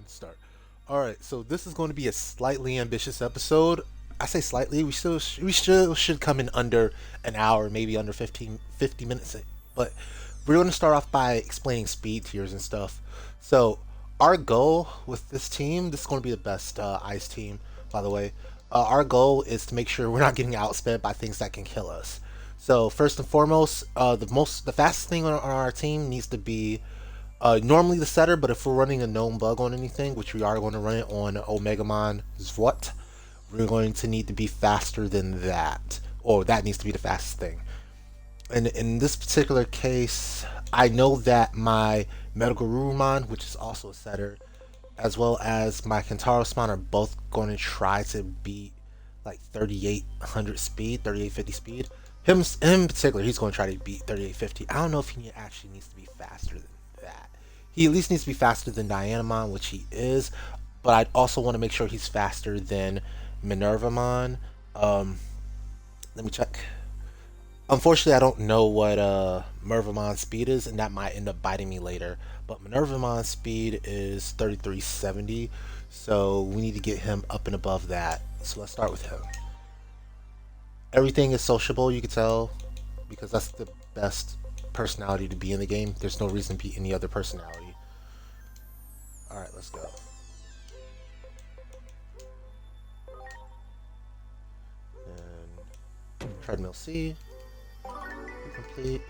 And start. All right, so this is going to be a slightly ambitious episode. I say slightly. We still should come in under an hour, maybe under 50 minutes. But we're going to start off by explaining speed tiers and stuff. So our goal with this team, this is going to be the best ice team, by the way. Our goal is to make sure we're not getting outsped by things that can kill us. So first and foremost, the fastest thing on our team needs to be normally the setter, but if we're running a known bug on anything, which we are going to run it on Omegamon what, we're going to need to be faster than that. Or that needs to be the fastest thing. And in this particular case, I know that my Metal which is also a setter, as well as my Kentaro Spawn are both going to try to beat like 3800 speed, 3850 speed. Him in particular, he's going to try to beat 3850. I don't know if he actually needs to be faster than that. He at least needs to be faster than Dianamon, which he is, but I'd also want to make sure he's faster than Minervamon. Um, Let me check. Unfortunately, I don't know what Mervamon's speed is, and that might end up biting me later. But Minervamon's speed is 3370, so we need to get him up and above that. So let's start with him. Everything is sociable, you can tell, because that's the best personality to be in the game. There's no reason to be any other personality. Alright, let's go. And treadmill C. Complete.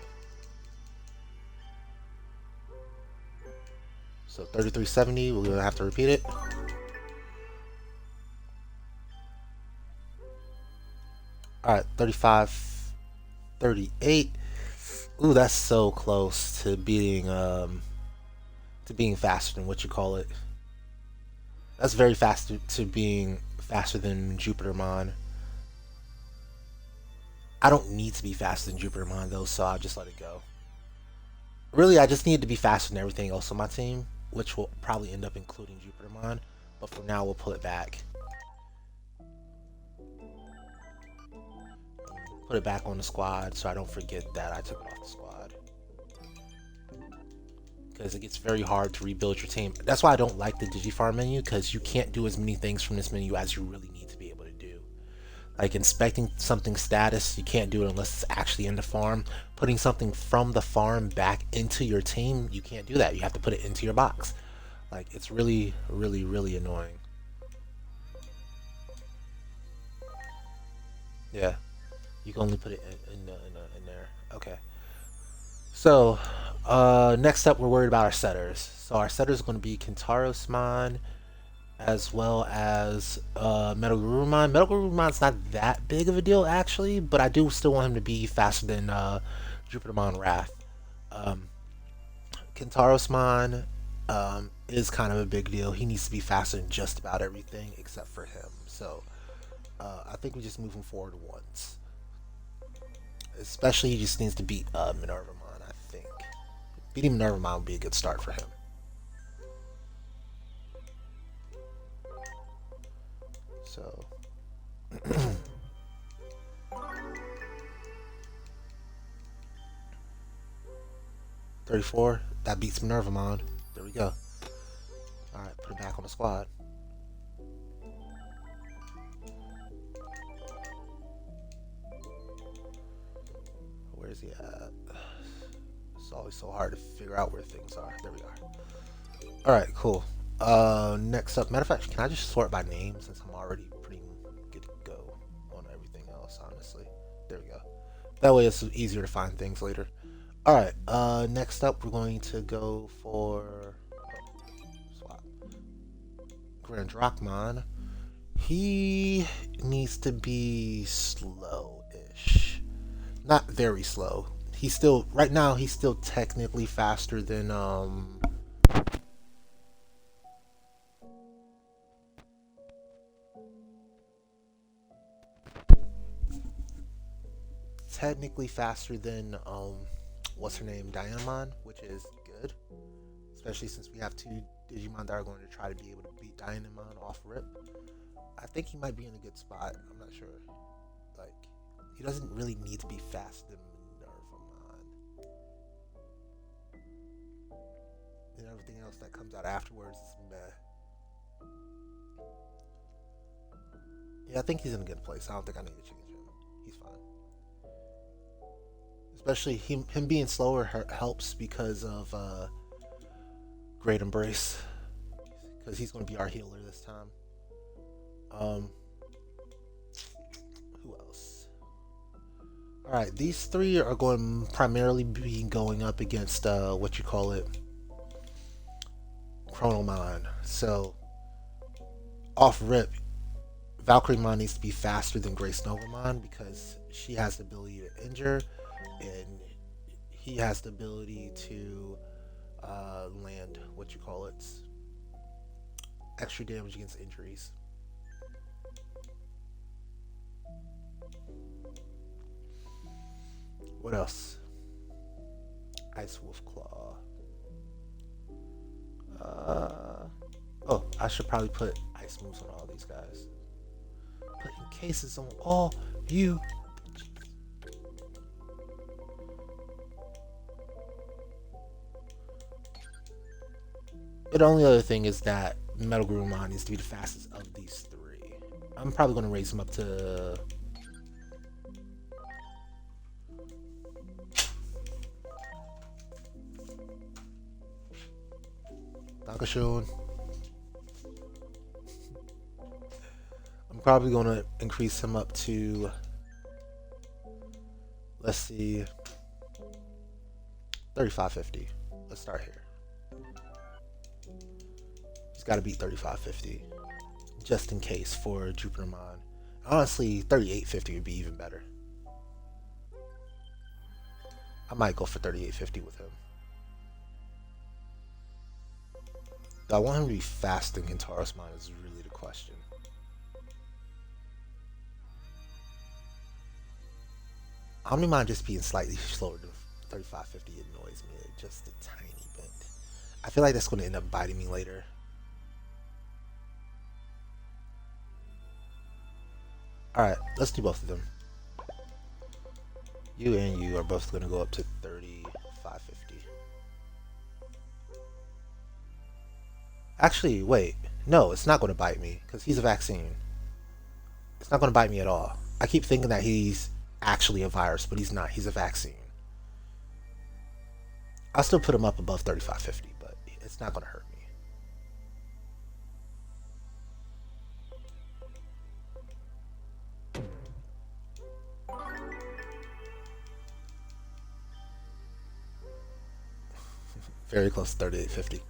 So 3370, we're gonna have to repeat it. Alright, 3538. Ooh, that's so close to being faster than what you call it. That's very fast to being faster than Jupitermon. I don't need to be faster than Jupitermon though, so I'll just let it go. Really, I just need to be faster than everything else on my team, which will probably end up including Jupitermon. But for now, we'll pull it back. Put it back on the squad so I don't forget that I took it off the squad. Because it gets very hard to rebuild your team. That's why I don't like the Digifarm menu, because you can't do as many things from this menu as you really need to be able to do. Like inspecting something's status, you can't do it unless it's actually in the farm. Putting something from the farm back into your team, you can't do that. You have to put it into your box. Like, it's really, really, really annoying. Yeah, you can only put it in there. Okay. So, next up, we're worried about our setters. So our setters are going to be Kentaros as well as Metal Gurumon. Metal Gurumon's not that big of a deal actually, but I do still want him to be faster than Jupitermon Wrath. Um, Kentarosmon is kind of a big deal. He needs to be faster than just about everything except for him. So I think we just move him forward once. Especially he just needs to beat Minervamon, I think. Beating Minervamon would be a good start for him. So 34, that beats Minervamon. There we go. Alright, put him back on the squad. Where is he at? It's always so hard to figure out where things are. There we are. Alright, cool. Next up, matter of fact, can I just sort by name since I'm already pretty good to go on everything else, honestly. There we go. That way it's easier to find things later. Alright, next up we're going to go for swap. Grand Drakmon. He needs to be slow-ish. Not very slow. He's still right now he's still technically faster than what's her name, Diamond, which is good, especially since we have two Digimon that are going to try to be able to beat Diamond off rip. I think he might be in a good spot. I'm not sure. Like, he doesn't really need to be faster than Minervamon. And everything else that comes out afterwards is meh. Yeah, I think he's in a good place. I don't think I need to change him. He's fine. Especially him being slower helps because of Great Embrace. Because he's going to be our healer this time. Um, who else? All right, these three are going primarily be going up against what you call it, Chronomon. So off rip, Valkyrieon needs to be faster than Grace Novamon because she has the ability to injure, and he has the ability to land what you call it, extra damage against injuries. What else? Ice Wolf Claw. Oh, I should probably put ice moves on all these guys. Putting cases on all you. The only other thing is that Metal Garurumon needs to be the fastest of these three. I'm probably going to raise him up to Dankeschön. I'm probably going to increase him up to, let's see, 3550. Let's start here. He's got to beat 3550 just in case for Jupitermon. Honestly, 3850 would be even better. I might go for 3850 with him. Do I want him to be faster than Gintarosmon is really the question. Omnimon just being slightly slower than 3550 annoys me just a tiny bit. I feel like that's going to end up biting me later. Alright, let's do both of them. You and you are both going to go up to 3550. Actually, wait. No, it's not going to bite me because he's a vaccine. It's not going to bite me at all. I keep thinking that he's actually a virus, but he's not. He's a vaccine. I'll still put him up above 3550, but it's not going to hurt me. Very close to 3850.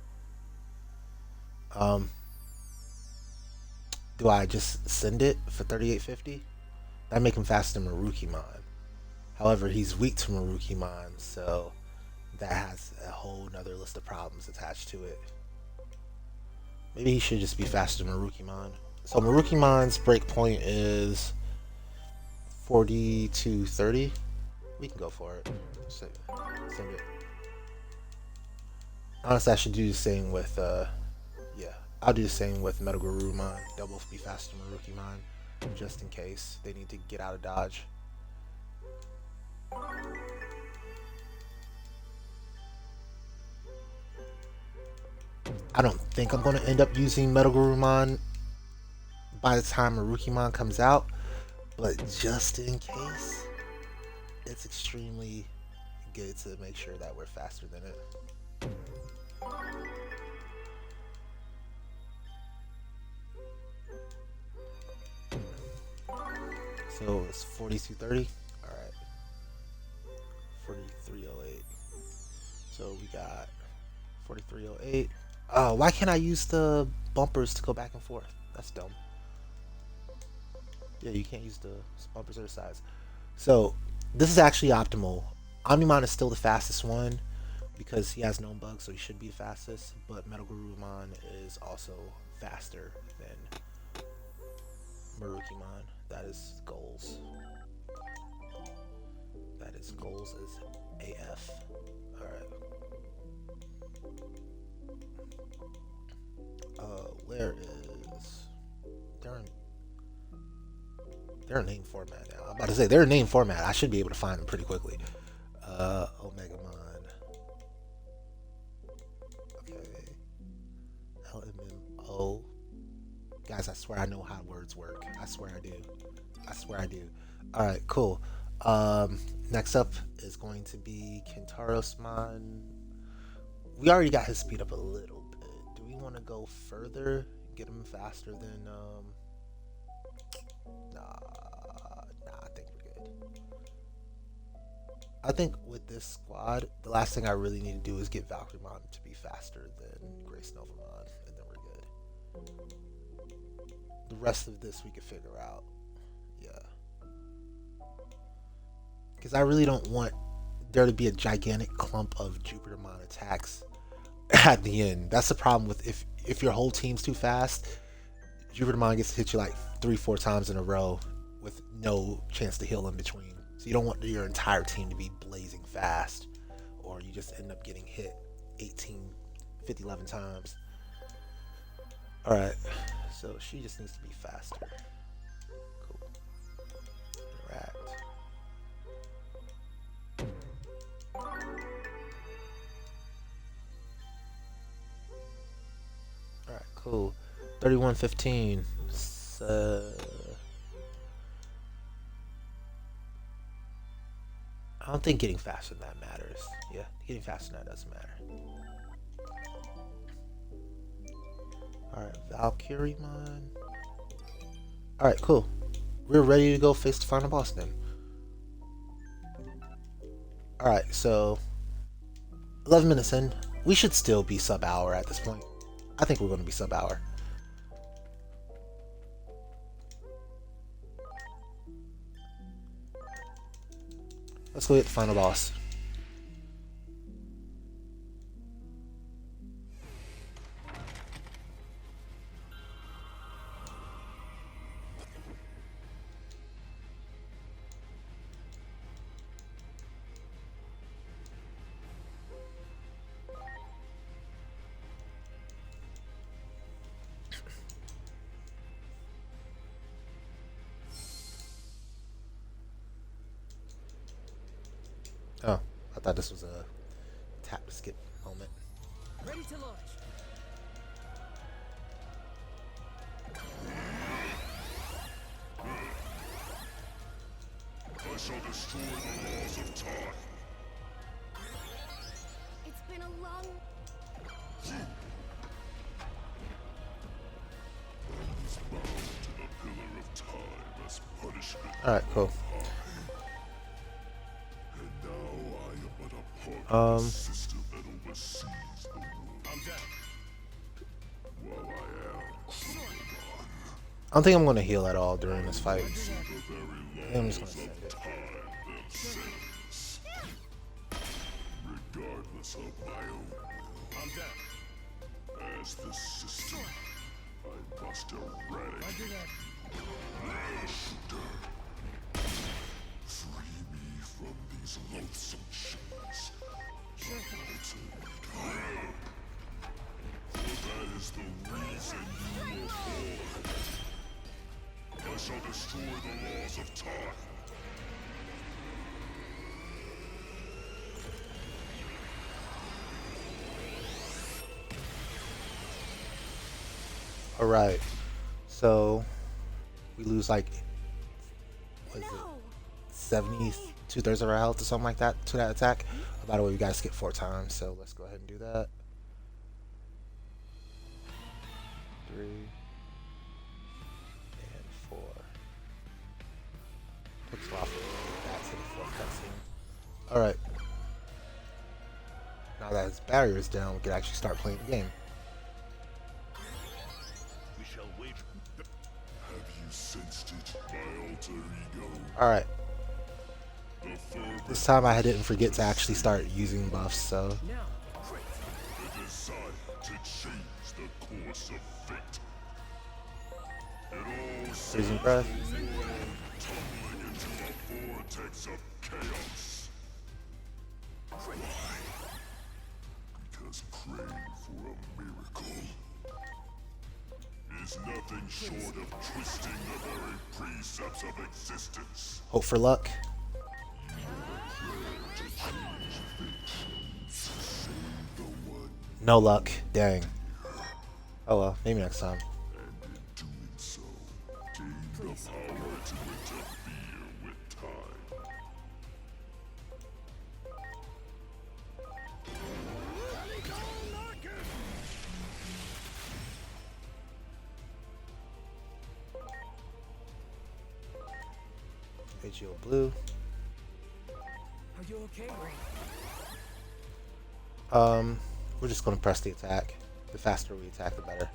Do I just send it for 3850? That make him faster than Marukimon. However, he's weak to Marukimon, so that has a whole nother list of problems attached to it. Maybe he should just be faster than Marukimon. So Marukimon's breakpoint is 40 to 30. We can go for it. Send it. Honestly, I should do the same with, yeah. I'll do the same with Metal Garurumon. They'll both be faster than Marukimon, just in case they need to get out of dodge. I don't think I'm going to end up using Metal Garurumon by the time Marukimon comes out, but just in case, it's extremely good to make sure that we're faster than it. So it's 4230. All right, 4308. So we got 4308. Oh, why can't I use the bumpers to go back and forth? That's dumb. Yeah, you can't use the bumpers other sides. So this is actually optimal. Omnimon is still the fastest one because he has known bugs, so he should be the fastest. But Metal Garurumon is also faster than Marukimon. That is goals. That is goals as AF. Alright. Where is... They're in name format now. I'm about to say, they're in name format. I should be able to find them pretty quickly. Omegamon. Okay. LMMO. Guys, I swear I know how words work. I swear I do. I swear I do. All right, cool. Next up is going to be Kintaro's Mon. We already got his speed up a little bit. Do we want to go further? Get him faster than nah, I think we're good. I think with this squad, the last thing I really need to do is get Valkyrmon to be faster than Grace Novamon, and then we're good. The rest of this we can figure out. Yeah. Because I really don't want there to be a gigantic clump of Jupitermon attacks at the end. That's the problem with if your whole team's too fast, Jupitermon gets to hit you like 3-4 times in a row with no chance to heal in between. So you don't want your entire team to be blazing fast, or you just end up getting hit 18, 50, 11 times. Alright, so she just needs to be faster. Cool. Interact. Alright, cool. 31-15. I don't think getting faster than that matters. Yeah, getting faster than that doesn't matter. Alright, Valkyrmon. Alright, cool. We're ready to go face the final boss then. Alright, so 11 minutes in. We should still be sub-hour at this point. I think we're going to be sub-hour. Let's go get the final boss. Oh, I thought this was a tap skip moment. Ready to launch. I shall destroy the laws of time. It's been a long... I was bound to the pillar of time as punishment. Alright, cool. And now I am but a part of the system that oversees the world. I'm down. While I am Chronomon, I don't think I'm going to heal at all during this fight. the very I'm just laws going to send of it. time themselves. Regardless of my own will. I'm down. As the system, I must eradicate you. Shooter. Free me from these loathsome chains. For that is the reason you were born. I shall destroy the laws of time. Alright, so we lose like, what is it, No! 70, 2/3 of our health or something like that to that attack. By the way, we gotta skip 4 times, so let's go ahead and do that. 3 and 4. Looks a lot back to the 4th cutscene. Alright. Now that his barrier is down, we can actually start playing the game. We shall wait. Have you sensed it, my alter ego? Alright. The fervor, This time I didn't forget to actually start using buffs, so Now! the desire to change the course of fate. It all freezing breath. tumbling into a vortex of chaos. Why? Because praying for a miracle is nothing short of twisting the very precepts of existence. Hope for luck. Save the one, No luck. Dang. Oh well, maybe next time. and in doing please. Power to interfere with time. HGO blue. Are you okay, Ray? We're just gonna press the attack. The faster we attack, the better.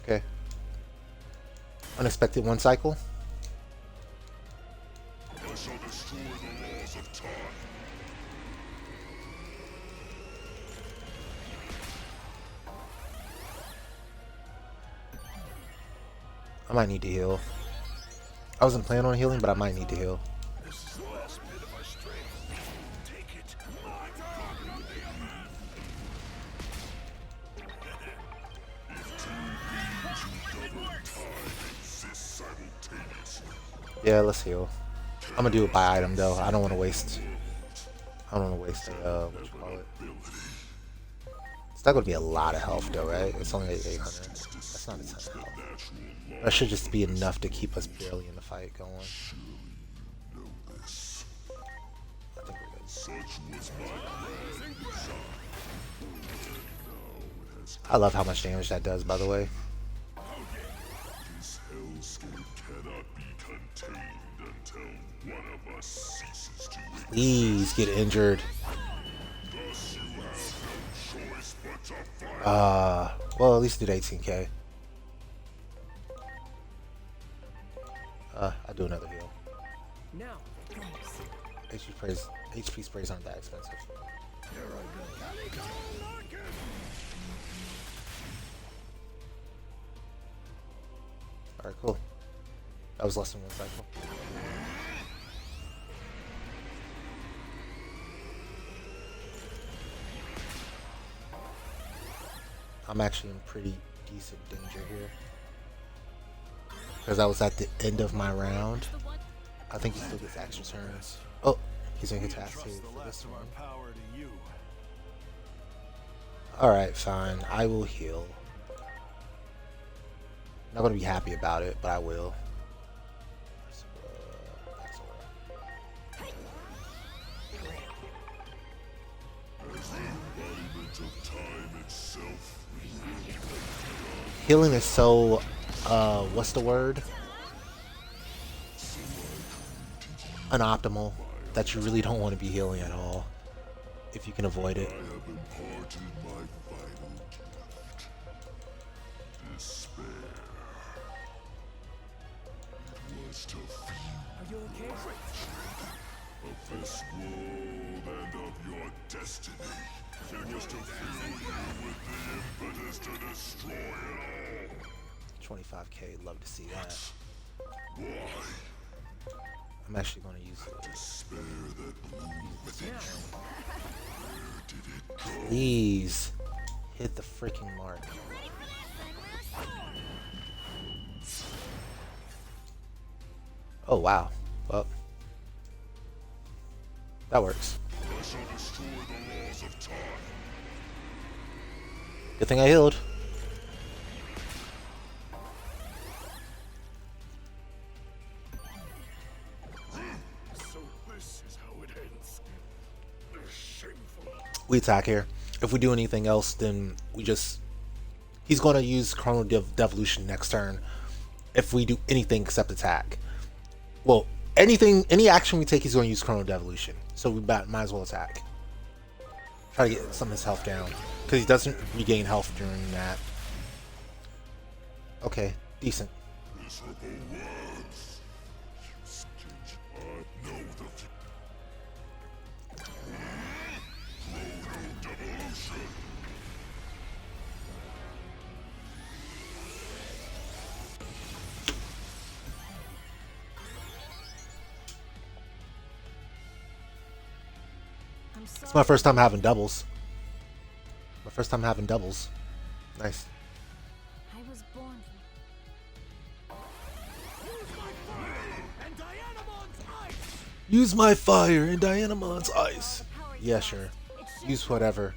Okay. Unexpected one cycle. I shall destroy the laws of time. I might need to heal. I wasn't planning on healing, but I might need to heal. This is the last bit of our strength. Take it. My turn. If two beings who govern time exist simultaneously, Yeah, let's heal. I'm gonna do it by item though. I don't want to waste. I don't want to waste what you call it. It's not gonna be a lot of health though, right? It's only 800. That's not a ton of health. That should just be enough to keep us barely in the fight going. know this. I think we're good. Such was my grand design. Now it has I love how much damage that does, by the way. This hellscape cannot be contained until one of us ceases to exist. Please get injured. Thus you have no choice but to fight. Well, at least did 18k. I'll do another heal. Now, HP sprays aren't that expensive. Alright, cool. That was less than one cycle. I'm actually in pretty decent danger here. Because I was at the end of my round. I think he still gets extra turns. Oh, he's gonna get tasked too for this one. Alright, fine. I will heal. Not gonna be happy about it, but I will. That's alright. As the embodiment of time itself, Healing is so, what's the word? Unoptimal. That you really don't want to be healing at all. If you can avoid it. I have imparted my final gift. Despair. It was to feel are you okay? of this world and of your destiny. It was to fill you with the impetus to destroy it all. 25k, love to see that. Why? I'm actually going to use it. Despair that bloomed within you. Where did it go? Please hit the freaking mark. Oh wow. Well, that works. I shall destroy the laws of time. Good thing I healed. So this is how it ends. Shameful. We attack here. If we do anything else, then we just... He's going to use Chrono Devolution next turn. If we do anything except attack. Well, any action we take, he's going to use Chrono Devolution. So we might as well attack. Try to get some of his health down. Because he doesn't regain health during that. Okay, decent. Miserable words. You stitch. I know the Chrono Devolution. It's my first time having doubles. My first time having doubles. Nice. I was born Use my fire and Dianamon's ice. Yeah, sure. Use whatever.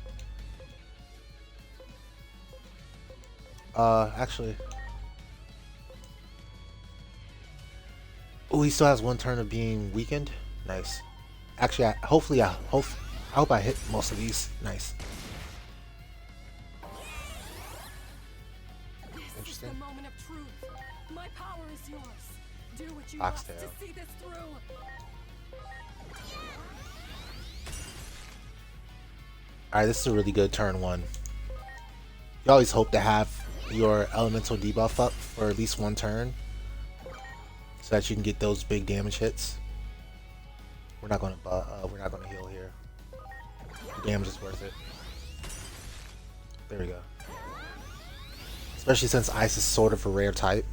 Actually. Oh, he still has one turn of being weakened. Nice. Actually, I hope I hit most of these. Nice. This is the moment of truth. My power is yours. Do what you Oxtail. must to see this through. Alright, this is a really good turn one. You always hope to have your elemental debuff up for at least one turn, so that you can get those big damage hits. We're not gonna heal here. The damage is worth it. There we go. Especially since ice is sort of a rare type.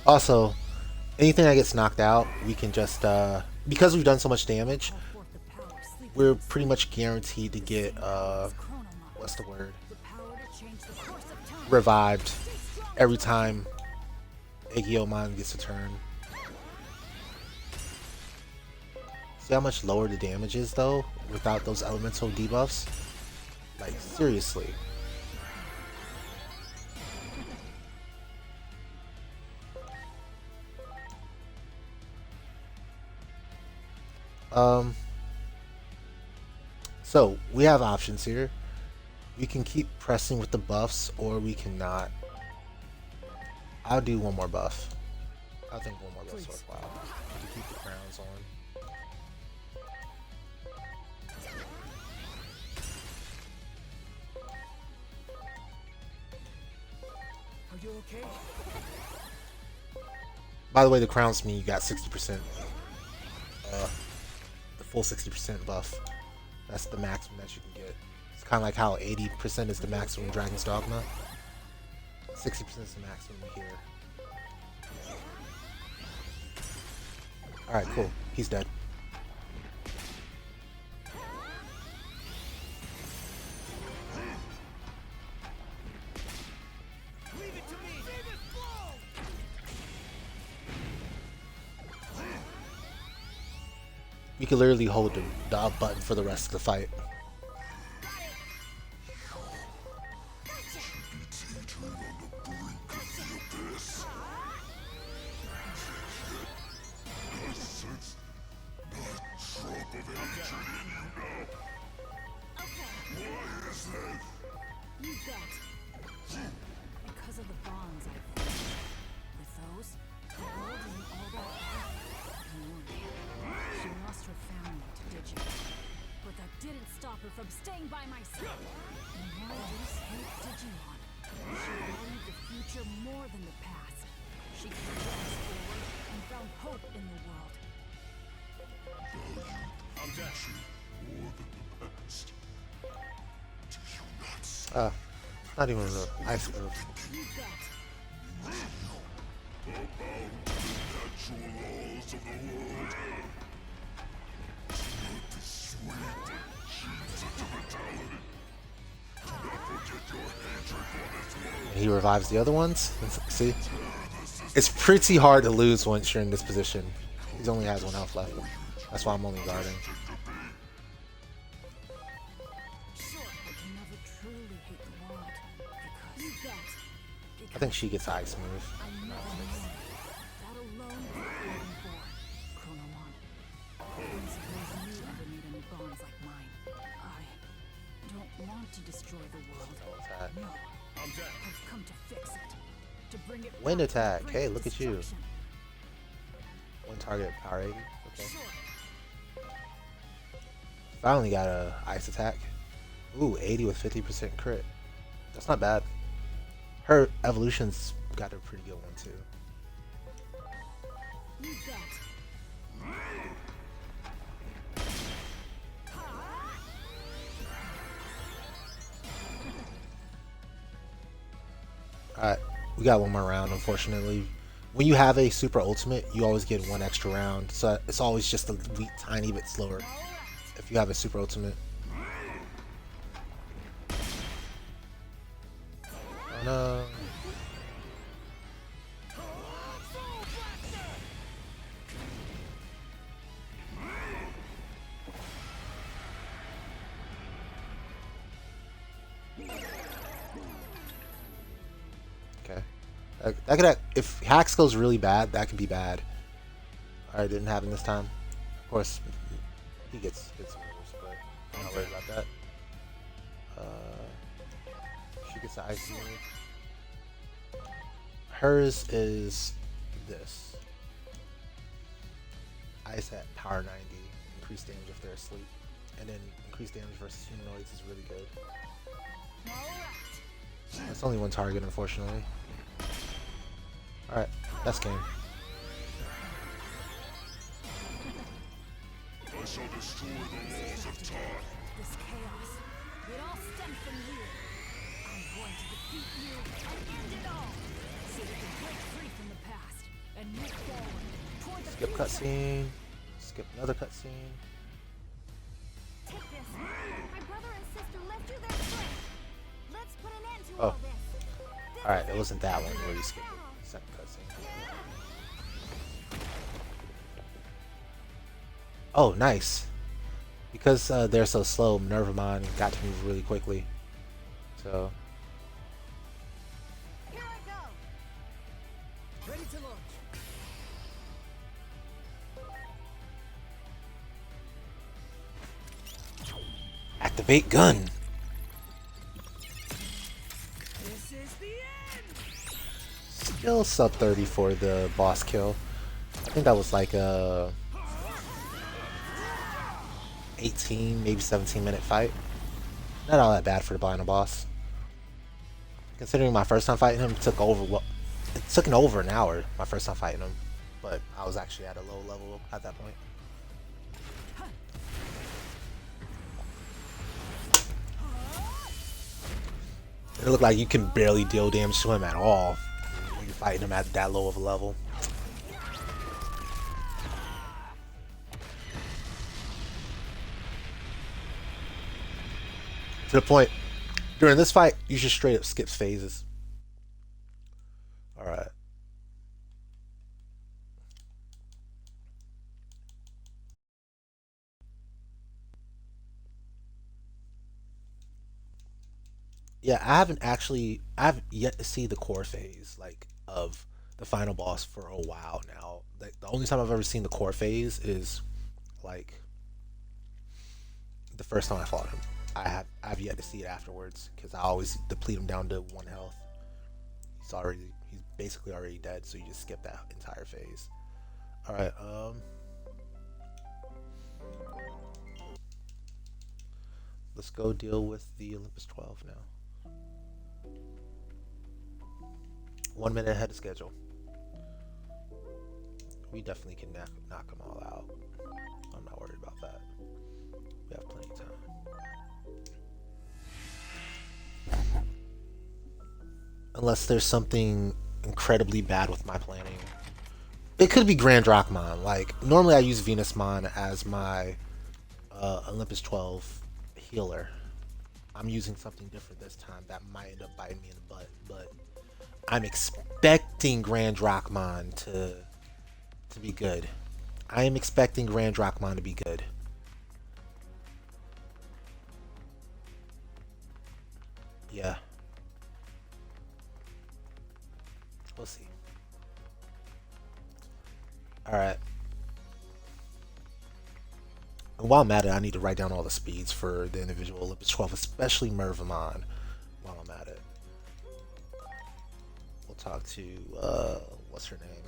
Also, anything that gets knocked out, we can just because we've done so much damage, we're pretty much guaranteed to get what's the word? Revived every time Digimon gets a turn. See how much lower the damage is though without those elemental debuffs? Like seriously. So we have options here. We can keep pressing with the buffs, or we cannot. I'll do one more buff. I think one more buff's worthwhile. To keep the crowns on. Are you okay? By the way, the crowns mean you got 60%. The full 60% buff. That's the maximum that you can get. It's kind of like how 80% is the maximum in Dragon's Dogma. 60% is the maximum here. Alright, cool. He's dead. Leave it to me. See this flow. You can literally hold the up button for the rest of the fight. Teetering on the brink of the abyss. I sense not a drop of hatred in you now. Why is that? You bet. Because of the bonds I forged. With those, the world isn't all that bad. She lost her family to Digimon, but that didn't stop her from staying by my side. And while Luce hate Digimon, she valued the future more than the past. She carried us forward and found hope in the world. I'm dead. More than the past. Do you not see Not even an ice move. You bet. the natural laws of the world? Do not be swayed by genes sentimentality. Do not forget your hatred for this world. He revives the other ones. See? It's pretty hard to lose once you're in this position. He only has one health left. That's why I'm only guarding. Sure, I can never truly hate the world. Because you bet. I think she gets ice move. I never knew. That alone is even for Chronomon. I don't suppose you ever made any bonds like mine. I don't want to destroy the world. Attack. No. I've come to fix it. To bring it Wind back to attack. the Hey, brink of look at you. destruction. One target power 80. Okay. Sure. Finally got a ice attack. Ooh, 80 with 50% crit. That's not bad. Her evolution's got a pretty good one too. You bet. Alright, we got one more round, unfortunately. when you have a super ultimate, you always get one extra round. So it's always just a tiny bit slower if you have a super ultimate. Oh no. Okay. That could if hacks goes really bad, that could be bad. Alright, didn't happen this time. Of course, he gets moves, but I'm not worried about that. She gets the icy move. Hers is this. Ice at power 90, increased damage if they're asleep, and then increased damage versus humanoids is really good. That's only one target, unfortunately. Alright, that's game. I shall destroy the laws of time. This chaos, it all stemmed from you. I'm going to defeat you and end it all, so we can break free from the past and move forward toward the Skip future. cutscene. Skip another cutscene. Take this. My brother and sister left you their strength. Let's put an end to Oh. all this. Alright, it wasn't that one where you skipped it. Second cutscene. Oh, nice. Because they're so slow, Minervamon got to move really quickly. So, Here I go. Ready to launch. activate gun. This is the end. Still sub 30 for the boss kill. I think that was like a 18, maybe 17-minute fight. Not all that bad for the final boss. Considering my first time fighting him took over it took over an hour. My first time fighting him, but I was actually at a low level at that point. It looked like you can barely deal damage to him at all when you're fighting him at that low of a level. To the point, during this fight, you should straight up skip phases. Alright. Yeah, I haven't yet to see the core phase, like, of the final boss for a while now. Like, the only time I've ever seen the core phase is, like, the first time I fought him. I've yet to see it afterwards because I always deplete him down to 1 health. He's basically already dead, so you just skip that entire phase. All right, let's go deal with the Olympus 12 now. 1 minute ahead of schedule. We definitely can knock them all out. I'm not worried about that. We have plenty of time. Unless there's something incredibly bad with my planning. It could be Grand Drachmon. Like, normally I use Venusmon as my Olympus 12 healer. I'm using something different this time that might end up biting me in the butt, but I'm expecting Grand Drachmon to be good. I am expecting Grand Drachmon to be good. Yeah. We'll see. Alright. And while I'm at it, I need to write down all the speeds for the individual Olympus 12, especially Mervamon, while I'm at it. We'll talk to, what's her name?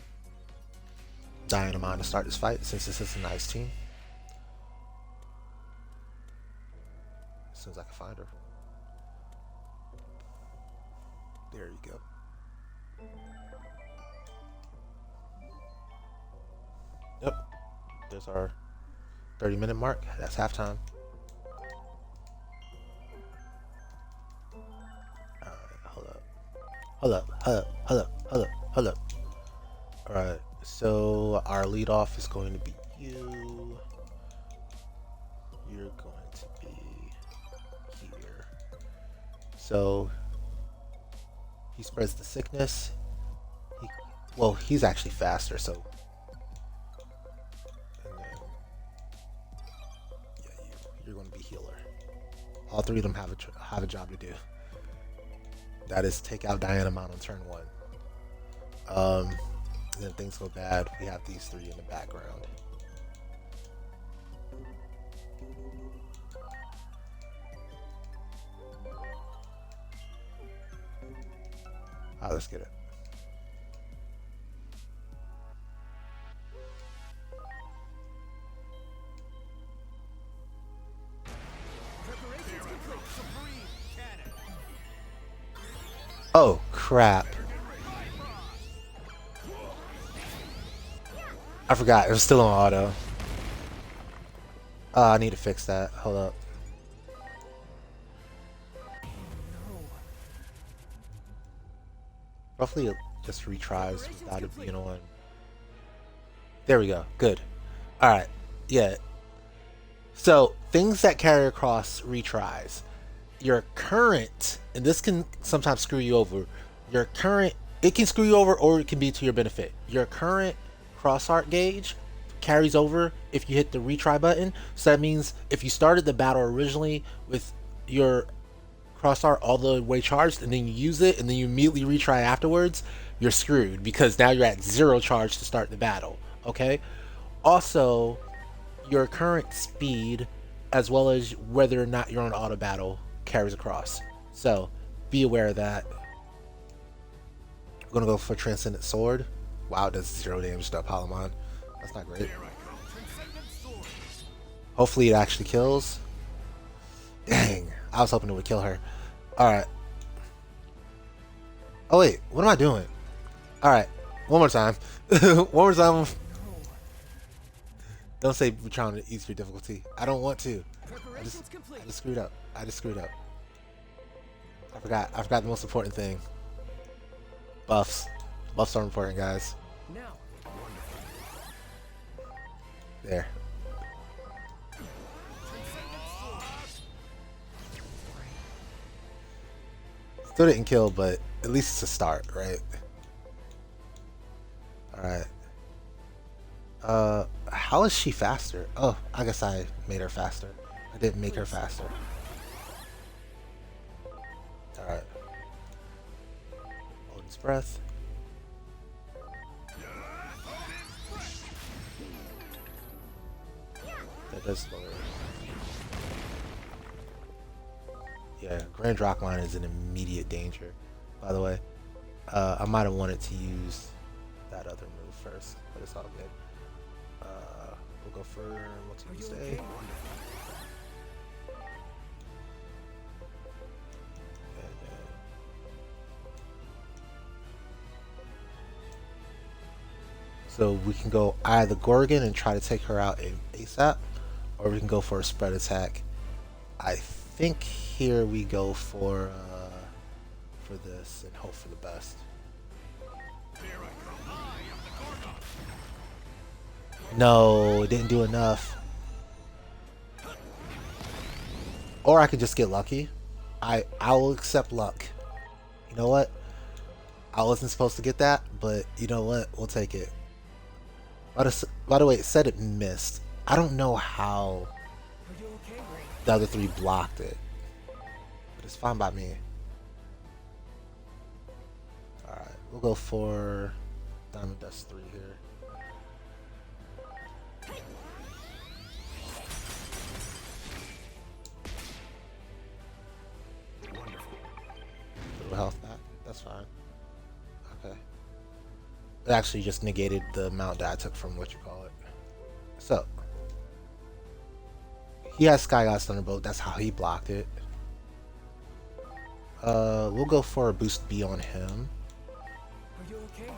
Dynamon to start this fight, since this is a nice team. As soon as I can find her. There you go. Yep. There's our 30-minute mark. That's halftime. Alright, hold up. Hold up. Alright, so our lead off is going to be you. You're going to be here. So he spreads the sickness. Well, he's actually faster, so. And then, yeah, you're going to be healer. All three of them have a job to do. That is take out Dianamon on turn 1. Then things go bad. We have these three in the background. Alright, let's get it. Preparations complete. Supreme cannon. Oh, crap. I forgot. It was still on auto. I need to fix that. Hold up. Roughly it just retries without it being on. There we go. Good. Alright. Yeah. So, things that carry across retries. Your current, and this can sometimes screw you over. Your current, it can screw you over or it can be to your benefit. Your current cross art gauge carries over if you hit the retry button. So that means if you started the battle originally with your cross art all the way charged and then you use it and then you immediately retry afterwards, you're screwed because now you're at 0 charge to start the battle. Okay. Also, your current speed as well as whether or not you're on auto battle carries across. So be aware of that. I'm gonna go for Transcendent Sword. Wow, it does 0 damage to Apollomon. That's not great. Hopefully it actually kills. Dang, I was hoping it would kill her. Alright. Oh wait, what am I doing? Alright, one more time. One more time. Don't say we're trying to ease your difficulty. I don't want to. I just screwed up. I just screwed up. I forgot the most important thing. Buffs. Buffs are important, guys. Now. There. Still didn't kill, but at least it's a start, right? Alright. How is she faster? Oh, I guess I made her faster. I didn't make her faster. Alright. Odin's Breath. That does slow it. Yeah, Grand Rockline is an immediate danger, by the way. I might have wanted to use that other move first, but it's all good. We'll go for multi stay. Okay? So we can go either Gorgon and try to take her out in ASAP, or we can go for a spread attack. I think here we go for this and hope for the best. No, it didn't do enough. Or I could just get lucky. I will accept luck. You know what? I wasn't supposed to get that, but you know what? We'll take it. By the way, it said it missed. I don't know how Are you okay? the other three blocked it, but it's fine by me. Alright, we'll go for Diamond Dust 3 here. Little health back. That's fine. Okay. It actually just negated the amount that I took from what you call it. So he has Sky God's Thunderbolt. That's how he blocked it. We'll go for a boost B on him. Are you okay?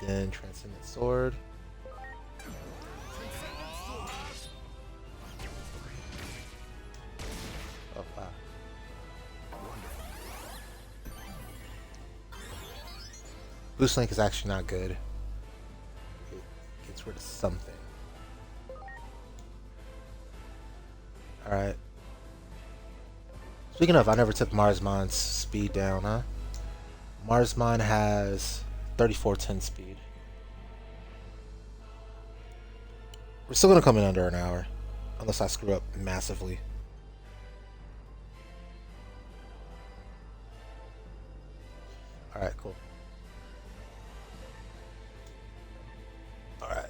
Then Transcendent Sword. Oh wow. Boost Link is actually not good. It gets rid of something. Alright. Speaking of, I never took Marsmon's speed down, huh? Marsmon has 3410 speed. We're still gonna come in under an hour. Unless I screw up massively. Alright, cool. Alright.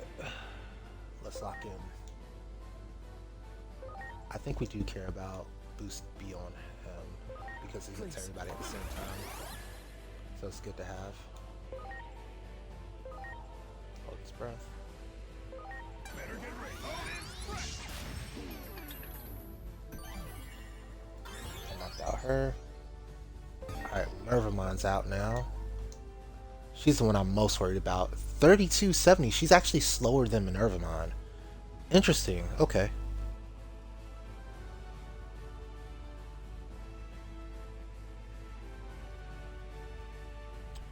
Let's lock in. I think we do care about boost B on him because he hits everybody at the same time. So it's good to have. Hold his breath. Better get ready. I knocked out her. Alright, Mervamon's out now. She's the one I'm most worried about. 3270. She's actually slower than Minervamon. Interesting. Okay.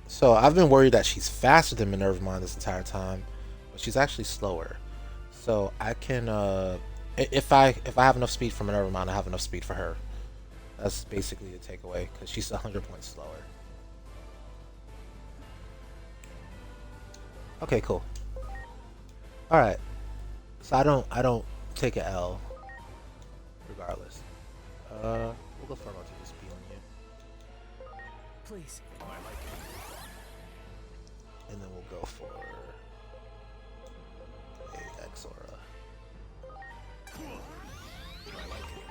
So I've been worried that she's faster than Minervamon this entire time, but she's actually slower. So I can, if I have enough speed for Minervamon, I have enough speed for her. That's basically the takeaway because she's 100 points slower. Okay, cool. All right. So I don't take a L regardless. We'll go for a multi speed on you. Please. I like it. And then we'll go for a Exora. I like it.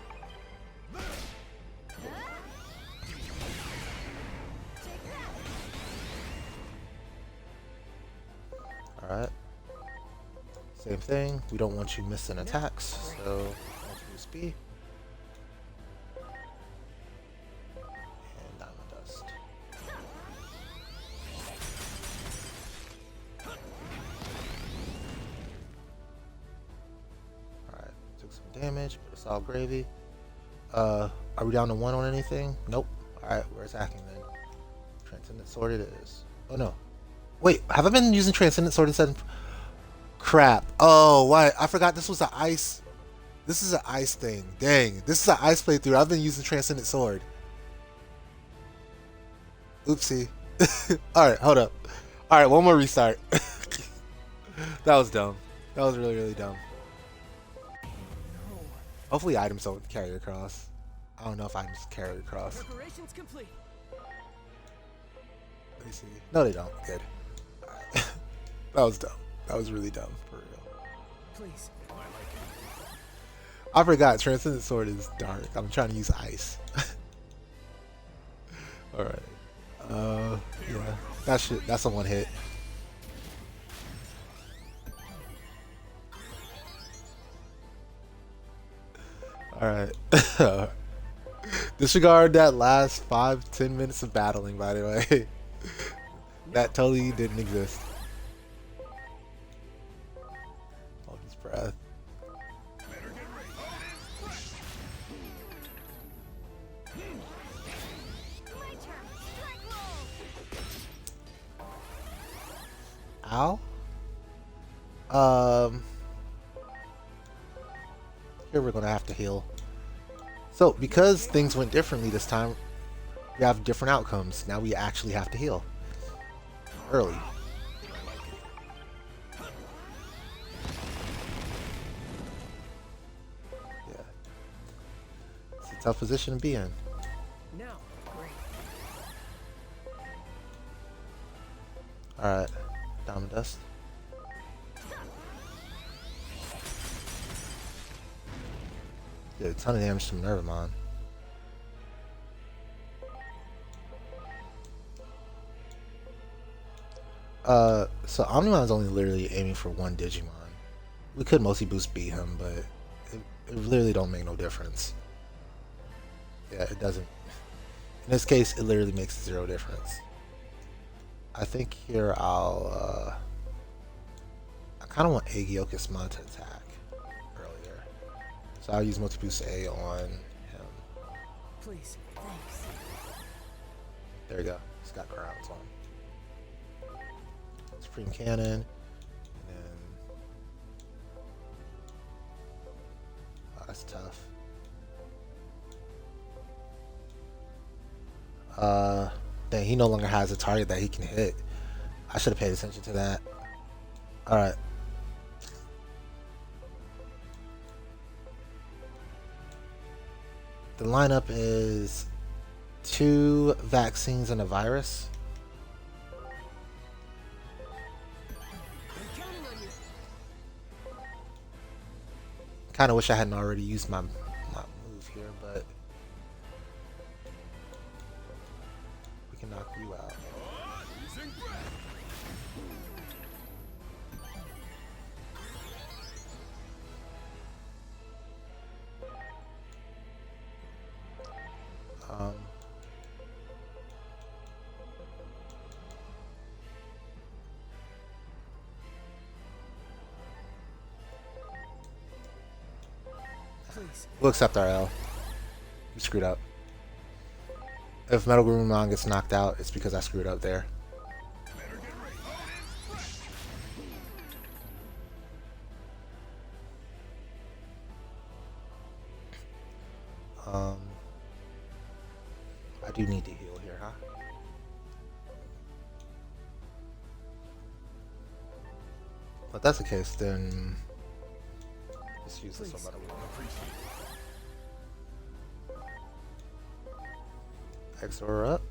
Alright. Same thing. We don't want you missing attacks, so multi B. And Diamond Dust. Alright, took some damage, but it's all gravy. Are we down to 1 on anything? Nope. Alright, we're attacking then. Transcendent Sword it is. Oh no. Wait, have I been using Transcendent Sword instead? Crap. Oh, why? I forgot this was an ice. This is an ice thing. Dang. This is an ice playthrough. I've been using Transcendent Sword. Oopsie. Alright, hold up. Alright, one more restart. That was dumb. That was really, really dumb. Hopefully items don't carry across. I don't know if items carry across. Preparations complete. Let me see. No, they don't. Good. Alright. That was dumb. That was really dumb, for real. Please. I like it. I forgot. Transcendent Sword is dark. I'm trying to use ice. Alright. Yeah. That's a one hit. Alright. Disregard that last 5-10 minutes of battling, by the way. That totally didn't exist. Hold his breath. Better get ready. My turn. Strike roll. Ow. Here we're gonna have to heal. So because things went differently this time, we have different outcomes. Now we actually have to heal early. Yeah, it's a tough position to be in. Now. Great. All right, Diamond Dust. Did a ton of damage to Minervamon. So Omnimon's only literally aiming for one Digimon. We could mostly boost beat him, but it literally don't make no difference. Yeah, it doesn't. In this case, it literally makes 0 difference. I think here I kind of want Aegyokusmon to attack earlier. So I'll use multi-boost A on him. Please. Thanks. There you go. He's got crowns on. Supreme Cannon. And then, oh, that's tough. Dang, he no longer has a target that he can hit. I should have paid attention to that. Alright. The lineup is 2 vaccines and a virus. I'm counting on you. Kind of wish I hadn't already used my move here, but we can knock you out. Um, Please. we'll accept our L. We screwed up. If Metal Gurumon gets knocked out, it's because I screwed up there. I do need to heal here, huh? If that's the case, then let's use this on Metal Gurumon. XOR up.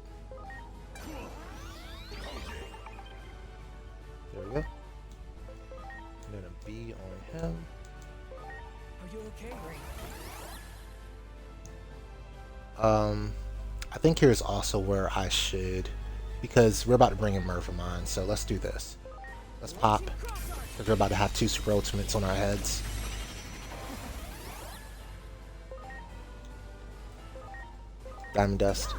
There we go. And then a B on him. Are you okay? I think here's also where I should, because we're about to bring in Murphamon, so let's do this. Let's pop, because we're about to have 2 super ultimates on our heads. Diamond Dust.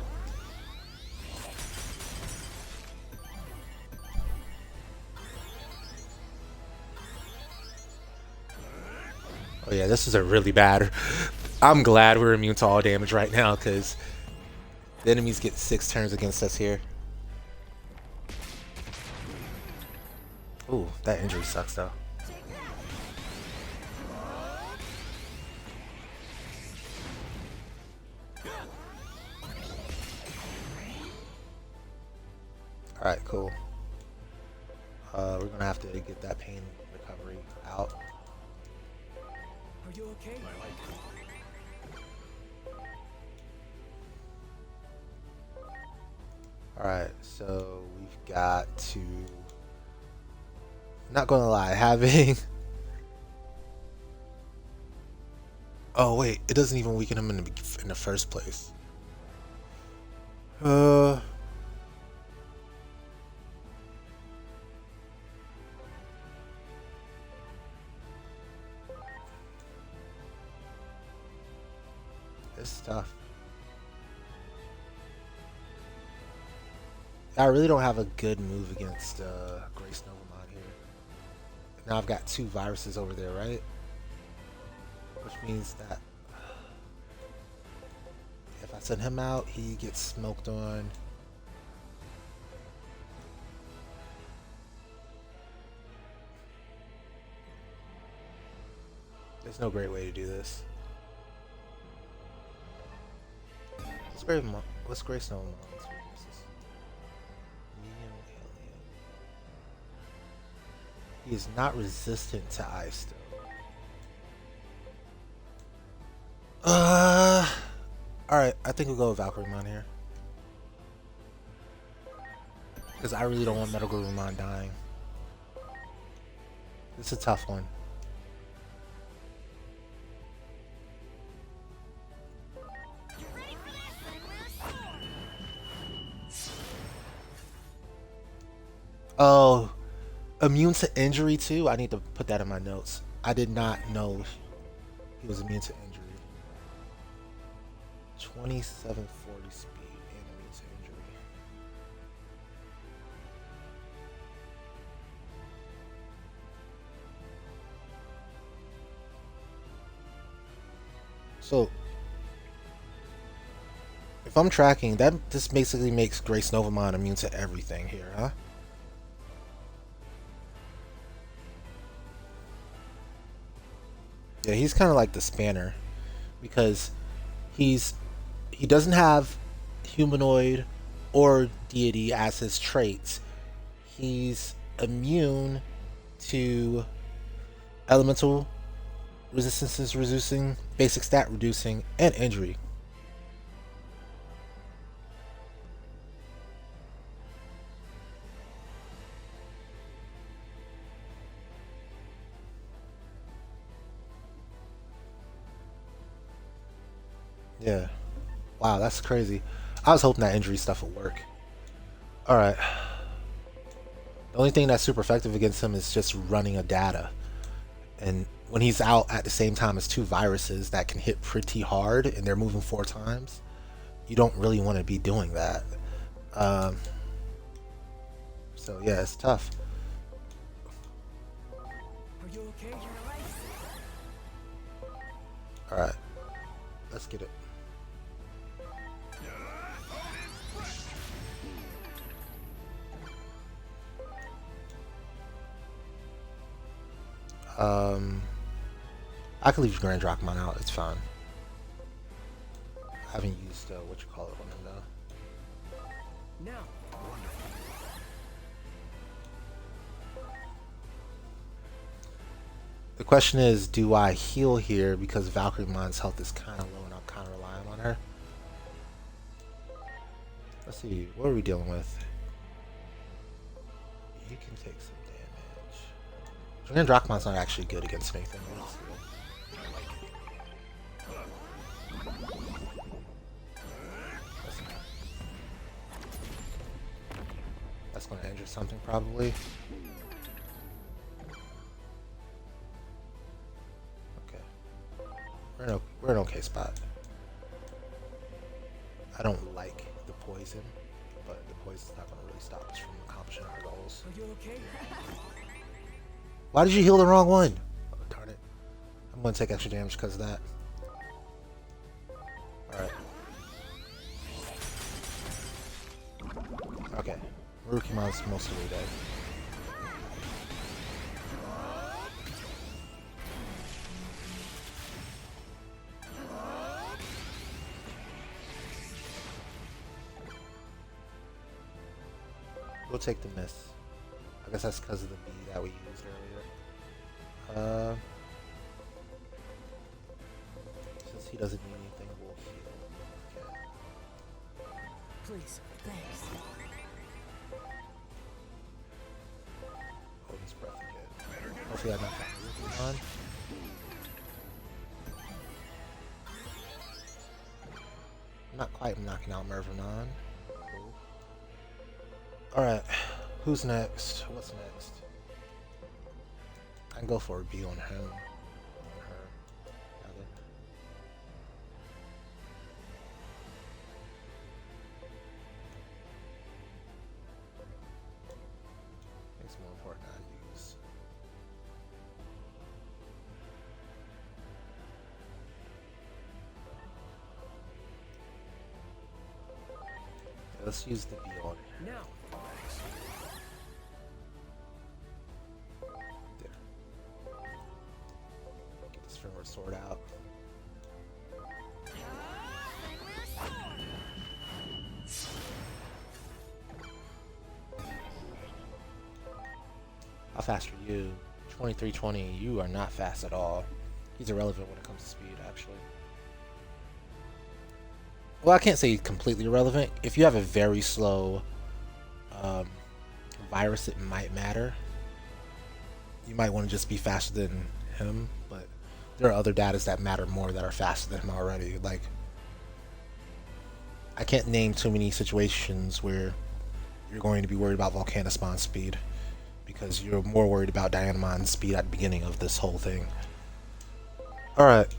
Oh yeah, this is a really bad. I'm glad we're immune to all damage right now, because the enemies get 6 turns against us here. Ooh, that injury sucks though. Alright, cool. We're gonna have to get that pain recovery out. Are you okay? Alright, so we've got to... Not gonna lie, having... Oh wait, it doesn't even weaken him in the first place. It's tough. I really don't have a good move against Grace Novamon here. Now I've got 2 viruses over there, right? Which means that if I send him out, he gets smoked on. There's no great way to do this. What's Grace Novamon's weaknesses? Medium alien. He is not resistant to ice though. Alright, I think we'll go with Valkyremon here. Because I really don't want Metal Gurumon dying. This is a tough one. Oh, immune to injury too? I need to put that in my notes. I did not know he was immune to injury. 2740 speed and immune to injury. So, if I'm tracking, this basically makes Grace Novamon immune to everything here, huh? Yeah, he's kind of like the spanner because he's he doesn't have humanoid or deity as his traits. He's immune to elemental resistances reducing, basic stat reducing, and injury. Yeah. Wow, that's crazy. I was hoping that injury stuff would work. Alright. The only thing that's super effective against him is just running a data. And when he's out at the same time as two viruses that can hit pretty hard and they're moving 4 times, you don't really want to be doing that. Um, so yeah, it's tough. Are you okay? Alright, let's get it. I can leave Grand Drachmon out, it's fine. I haven't used what you call it on him though. Now. The question is, do I heal here because Valkyriemon's health is kind of low and I'm kind of relying on her? Let's see, what are we dealing with? You can take some damage. Grand Drachmon's not actually good against anything. That's going to injure something probably. We're in an okay spot. I don't like the poison, but the poison's not going to really stop us from accomplishing our goals. Are you okay? Why did you heal the wrong one? Oh, darn it. I'm going to take extra damage because of that. Alright. Okay. Marukimon's mostly dead. We'll take the miss. I guess that's because of the B that we used earlier. Since he doesn't need anything, we'll heal. Okay. Please. Thanks. Hold his breath again. Hopefully I knock out Pokemon. Not quite knocking out Mervanon. Alright, who's next? What's next? I can go for a B on him. On her, rather. It's more important I use. Yeah, let's use the B on her. Now. Sword out. How fast are you? 2320. You are not fast at all. He's irrelevant when it comes to speed, actually. Well, I can't say completely irrelevant. If you have a very slow virus, it might matter. You might want to just be faster than him, but there are other datas that matter more that are faster than him already. Like, I can't name too many situations where you're going to be worried about Volcanospawn speed because you're more worried about Dianamon's speed at the beginning of this whole thing. Alright,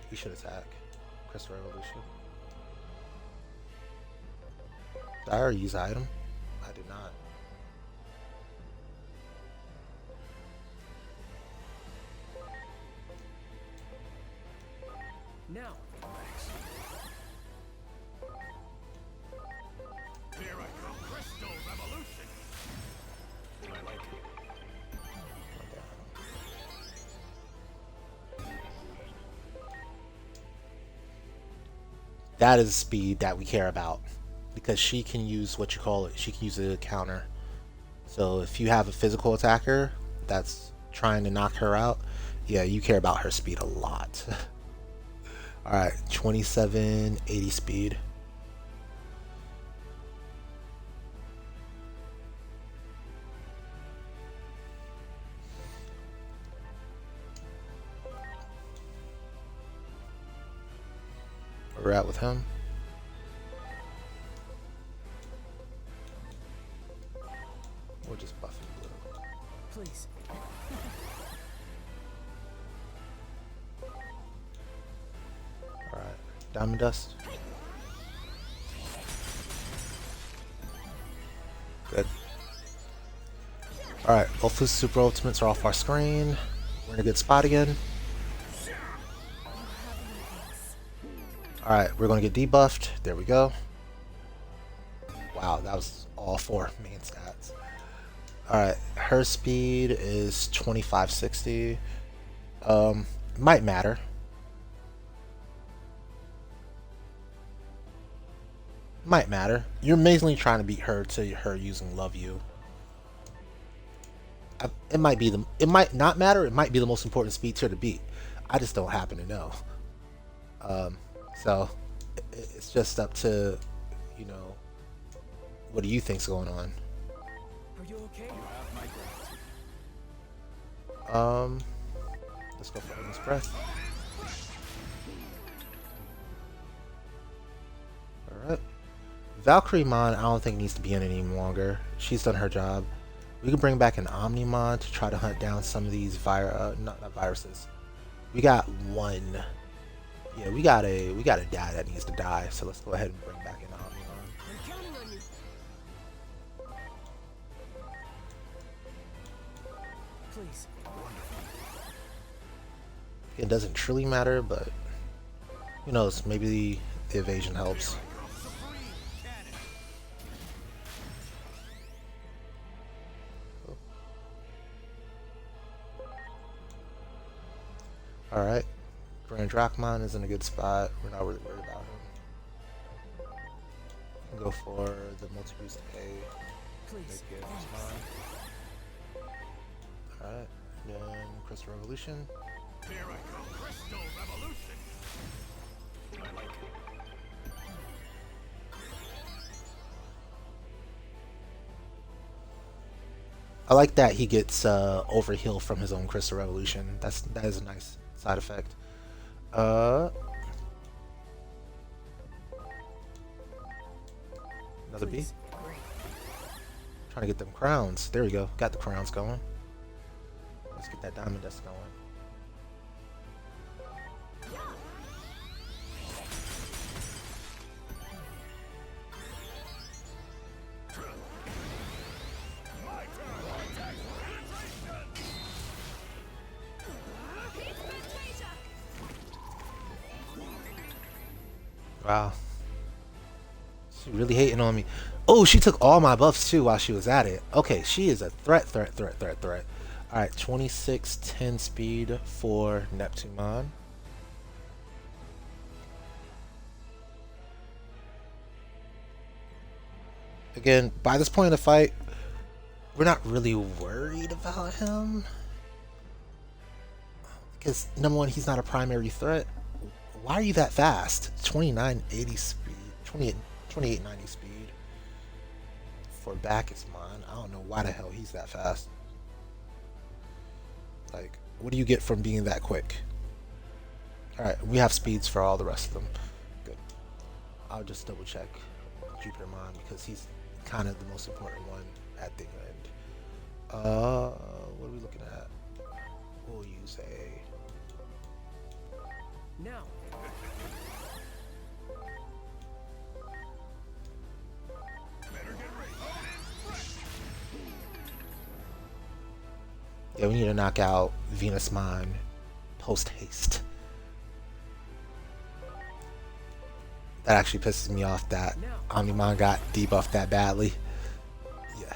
he should attack. Crystal Revolution. Did I already use the item? I did not. Now. Here I come. Crystal Revolution. I like it. That is speed that we care about because she can use what you call it. She can use a counter. So if you have a physical attacker that's trying to knock her out, yeah, you care about her speed a lot. All right, 2780 speed. Where we're at with him. We're just buffing blue. Please. Alright, Diamond Dust. Good. Alright, both his super ultimates are off our screen. We're in a good spot again. Alright, we're gonna get debuffed. There we go. Wow, that was all 4 main stats. Alright, her speed is 2560. Might matter. Might matter. You're mainly trying to beat her to her using Love You. It might be it might not matter. It might be the most important speed tier to beat. I just don't happen to know. So it's just up to, you know, what do you think's going on? Are you okay? You have my gratitude. Let's go for Endless Breath. Alright. Valkyrieon, I don't think needs to be in any longer. She's done her job. We can bring back an Omnimon to try to hunt down some of these not viruses. We got one. Yeah, we got a guy that needs to die. So let's go ahead and bring back an Omnimon. I'm counting on you. Please. It doesn't truly matter, but who knows? Maybe the evasion helps. Alright. Grand Drachmon is in a good spot. We're not really worried about him. Go for the multi-boost A. Please. Alright. Then Crystal Revolution. Here I come. Crystal Revolution. I like it. I like that he gets overheal from his own Crystal Revolution. That is a nice side effect. Another B. Please. Great. Trying to get them crowns. There we go. Got the crowns going. Let's get that Diamond Dust going. Wow. She really hating on me. Oh, she took all my buffs too while she was at it. Okay, she is a threat. Alright, 2610 speed for Neptunemon. Again, by this point in the fight, we're not really worried about him. Because, number one, he's not a primary threat. Why are you that fast? 2980 speed, 2890 speed for Bacchusmon. I don't know why the hell he's that fast. Like, what do you get from being that quick? Alright, we have speeds for all the rest of them. Good. I'll just double check Jupitermon because he's kind of the most important one at the end. What are we looking at? We'll use a... Now. Yeah, we need to knock out Venusmon post haste. That actually pisses me off that Omnimon got debuffed that badly. Yeah.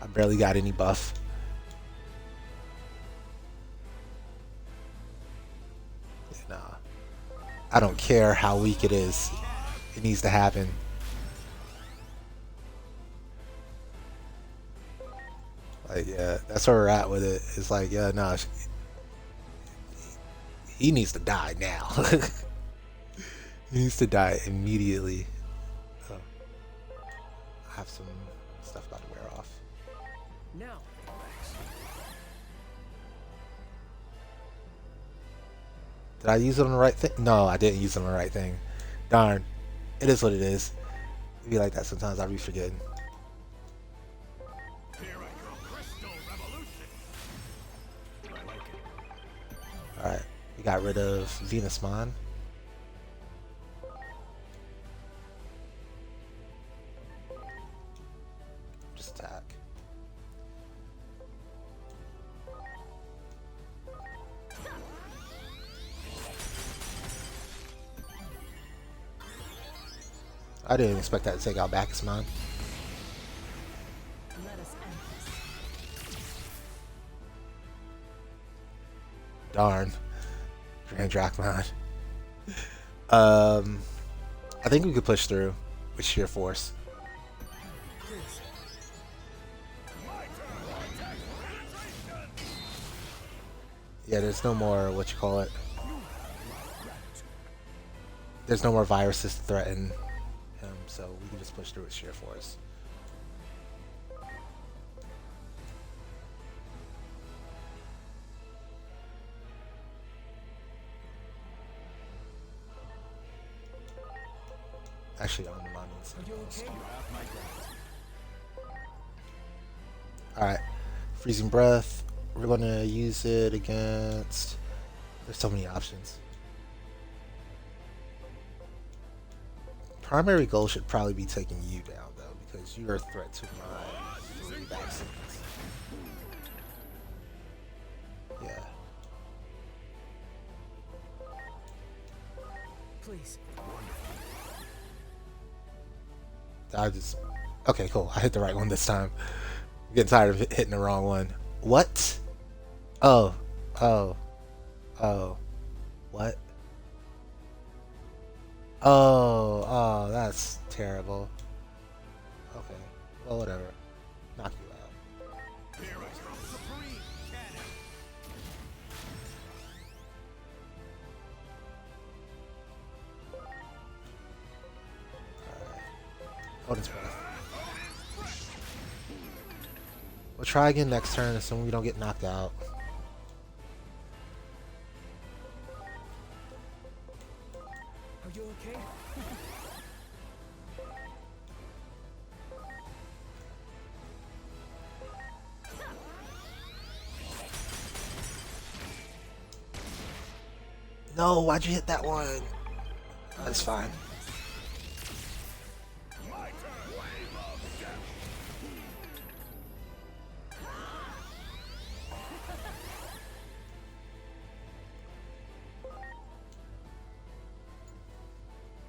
I barely got any buff. Yeah, nah. I don't care how weak it is. It needs to happen. Like, yeah, that's where we're at with it. It's like, yeah, no, he needs to die now. He needs to die immediately. Oh, I have some stuff about to wear off. Now. Did I use it on the right thing? No, I didn't use it on the right thing. Darn. It is what it is. It be like that sometimes. I be forgetting. Alright. We got rid of Venusmon. Just attack. I didn't expect that to take out Bacchusmon. Let us end this. Darn. Grand Drachmon. I think we could push through with sheer force. Please. Yeah, there's no more, what you call it. There's no more viruses to threaten him, so we can just push through with sheer force. Actually, on the monuments. Are you okay? Alright. Freezing Breath. We're gonna use it against... There's so many options. Primary goal should probably be taking you down, though, because you're a threat to my 3 vaccines. Yeah. Please. I just... Okay, cool. I hit the right one this time. I'm getting tired of hitting the wrong one. What? Oh. Oh. Oh. What? Oh. Oh, that's terrible. Okay. Well, whatever. Knock you out. Odin's Breath. We'll try again next turn, assuming we don't get knocked out. Are you okay? No, why'd you hit that one? That's fine.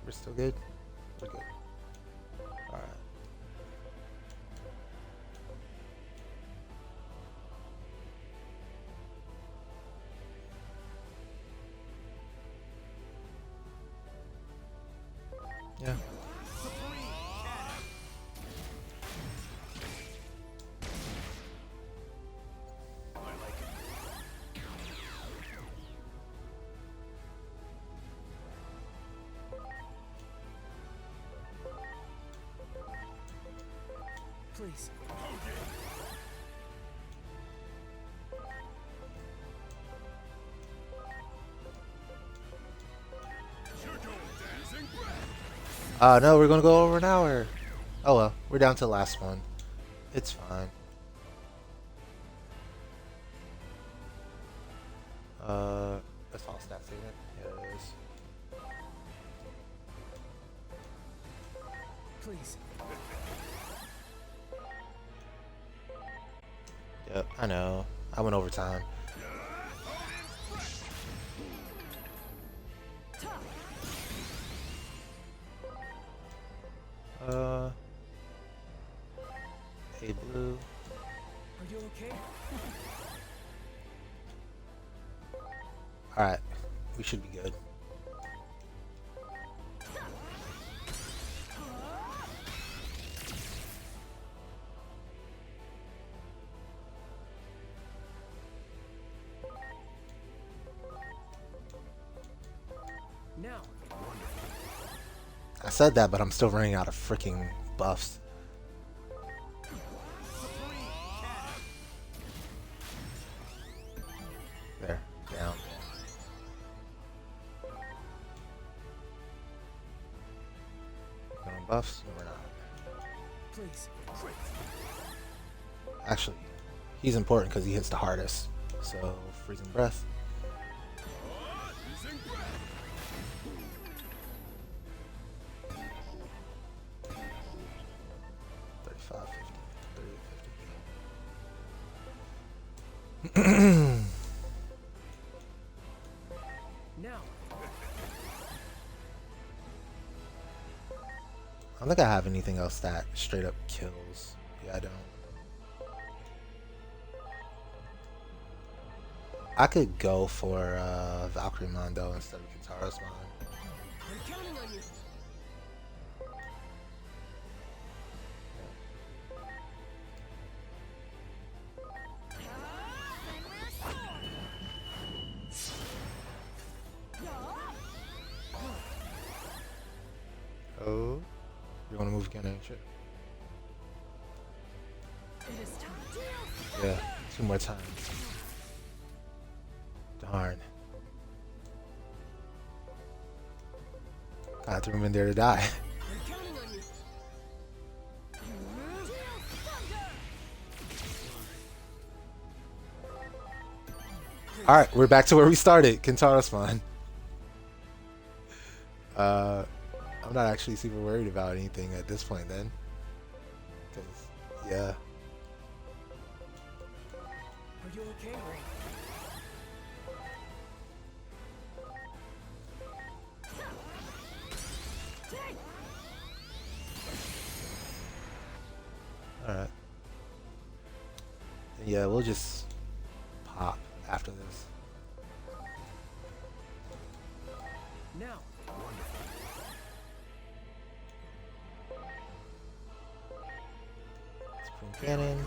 We're still good? We're good. Alright. Yeah. Please. No, we're gonna go over an hour. Oh well, we're down to the last one. It's fine. That's all stats, isn't it? Yeah, it is. Please. Yep, I know. I went overtime. Hey, Blue. Are you okay? Alright, we should be good. I said that, but I'm still running out of freaking buffs. There, down. Going on buffs? No, we're not. Please. Actually, he's important because he hits the hardest. So, freezing breath. 35, 50, 30, 50. Now. I don't think I have anything else that straight up kills. Yeah, I don't. I could go for Valkyremon though instead of Kintaro's Mon. I'm counting on you. Oh, you want to move again, ain't you? It is time. Yeah, 2 more times. Darn. I threw him in there to die. I'm counting on you. Alright, we're back to where we started. Kintaro's Mon. I'm not actually super worried about anything at this point then. Because, yeah. Are you okay? Alright. Yeah, we'll just pop after this. Now. Supreme Cannon.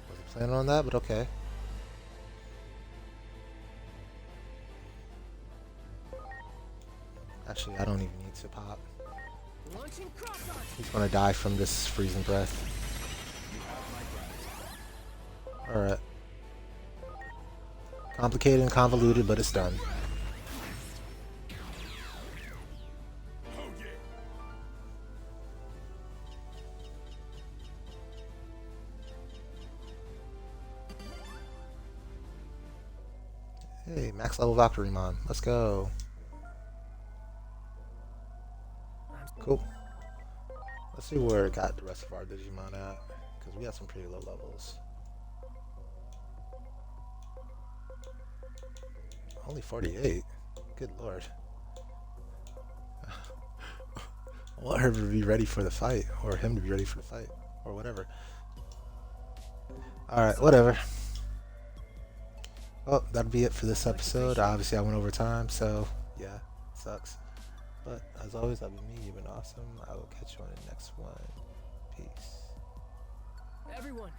Wasn't planning on that, but okay. Actually, I don't even need to pop. Launching cross arch. He's gonna die from this freezing breath. Alright. Complicated and convoluted, but it's done. Hey, max level Valkyremon. Let's go. Cool. Let's see where it got the rest of our Digimon at, because we got some pretty low levels. Only 48. Good lord. I want her to be ready for the fight, or him to be ready for the fight, or whatever. Alright, whatever. Well, that'll be it for this episode. Obviously, I went over time, so yeah, sucks. But as always, that'll be me. You've been awesome. I will catch you on the next one. Peace. Everyone.